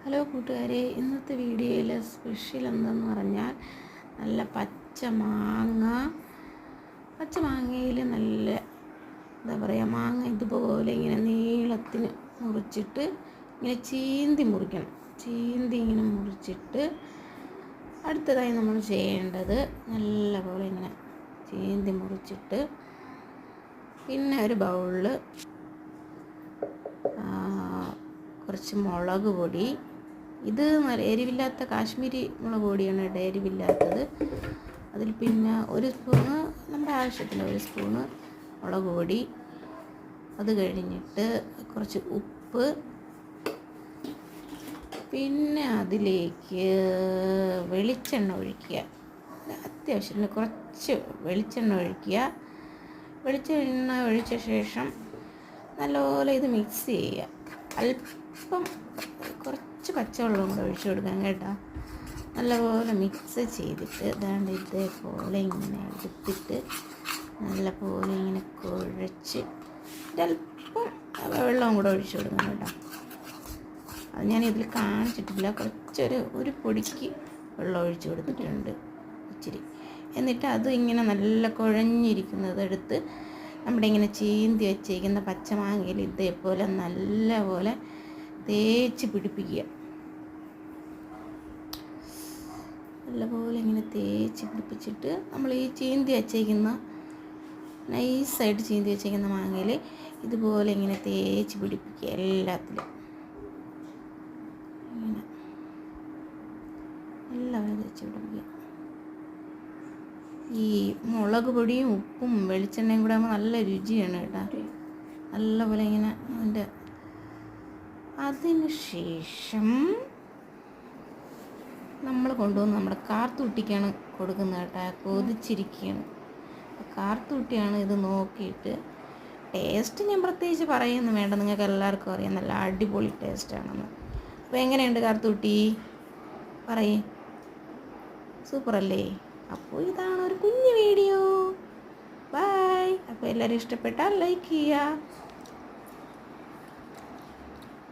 Hello കൂട്ടുകാരെ, ഇന്നത്തെ വീഡിയോയിൽ സ്പെഷ്യൽ എന്തെന്ന് പറഞ്ഞാൽ നല്ല പച്ചമാങ്ങയിൽ നല്ല എന്താ പറയുക, മാങ്ങ ഇതുപോലെ ഇങ്ങനെ നീളത്തിന് മുറിച്ചിട്ട് ഇങ്ങനെ ചീന്തി മുറിക്കണം. ഇങ്ങനെ മുറിച്ചിട്ട് അടുത്തതായി നമ്മൾ ചെയ്യേണ്ടത് നല്ലപോലെ ഇങ്ങനെ ചീന്തി മുറിച്ചിട്ട് പിന്നെ ഒരു ബൗളിൽ കുറച്ച് മുളക് പൊടി, ഇത് എരിവില്ലാത്ത കാശ്മീരി മുളക് പൊടിയാണ് കേട്ടോ, എരിവില്ലാത്തത്. അതിൽ പിന്നെ ഒരു സ്പൂണ് നമ്മുടെ ആവശ്യത്തിന് ഒരു സ്പൂണ് മുളക് പൊടി, അത് കഴിഞ്ഞിട്ട് കുറച്ച് ഉപ്പ്, പിന്നെ അതിലേക്ക് വെളിച്ചെണ്ണ ഒഴിക്കുക. അത്യാവശ്യത്തിന് കുറച്ച് വെളിച്ചെണ്ണ ഒഴിക്കുക. വെളിച്ചെണ്ണ ഒഴിച്ച ശേഷം നല്ലപോലെ ഇത് മിക്സ് ചെയ്യുക. അല്പം കുറച്ച് പച്ചവെള്ളം കൂടെ ഒഴിച്ചു കൊടുക്കാം കേട്ടോ. നല്ലപോലെ മിക്സ് ചെയ്തിട്ട് ഇതാണ്ട് ഇതേപോലെ ഇങ്ങനെ എടുത്തിട്ട് നല്ലപോലെ ഇങ്ങനെ കുഴച്ച് ഒരല്പം വെള്ളം കൂടെ ഒഴിച്ചു കൊടുക്കാം കേട്ടോ. അത് ഞാനിതിൽ കാണിച്ചിട്ടില്ല, ഒരു പൊടിക്ക് വെള്ളം ഒഴിച്ചു കൊടുത്തിട്ടുണ്ട് ഇച്ചിരി. എന്നിട്ട് അത് ഇങ്ങനെ നല്ല കുഴഞ്ഞിരിക്കുന്നത് എടുത്ത് നമ്മുടെ ഇങ്ങനെ ചീന്തി വെച്ചേക്കുന്ന പച്ചമാങ്ങയിൽ ഇതേപോലെ നല്ലപോലെ തേച്ച് പിടിപ്പിക്കുക. നല്ലപോലെ ഇങ്ങനെ തേച്ച് പിടിപ്പിച്ചിട്ട് നമ്മൾ ഈ നൈസായിട്ട് ചീന്തി വെച്ചേക്കുന്ന മാങ്ങയിൽ ഇതുപോലെ ഇങ്ങനെ തേച്ച് പിടിപ്പിക്കുക. എല്ലാത്തിലും ഇങ്ങനെ എല്ലാവരും തേച്ച് പിടിപ്പിക്കുക. ഈ മുളക് പൊടിയും ഉപ്പും വെളിച്ചെണ്ണയും കൂടെ ആകുമ്പോൾ നല്ല രുചിയാണ് കേട്ടോ. നല്ലപോലെ ഇങ്ങനെ അതിന് ശേഷം നമ്മൾ കൊണ്ടുവന്ന് നമ്മുടെ കാർത്തൂട്ടിക്കാണ് കൊടുക്കുന്നത് കേട്ടോ. കൊതിച്ചിരിക്കുകയാണ്. കാർത്തൂട്ടിയാണ് ഇത് നോക്കിയിട്ട് ടേസ്റ്റ് ഞാൻ പ്രത്യേകിച്ച് പറയുന്നു വേണ്ട, നിങ്ങൾക്ക് എല്ലാവർക്കും അറിയാം നല്ല അടിപൊളി ടേസ്റ്റാണെന്ന്. അപ്പോൾ എങ്ങനെയുണ്ട് കാർത്തൂട്ടി, പറയേ? സൂപ്പറല്ലേ? അപ്പോൾ ഇതാണ് ഒരു കുഞ്ഞു വീഡിയോ. ബൈ. അപ്പോൾ എല്ലാവരും ഇഷ്ടപ്പെട്ടാൽ ലൈക്ക് ചെയ്യുക.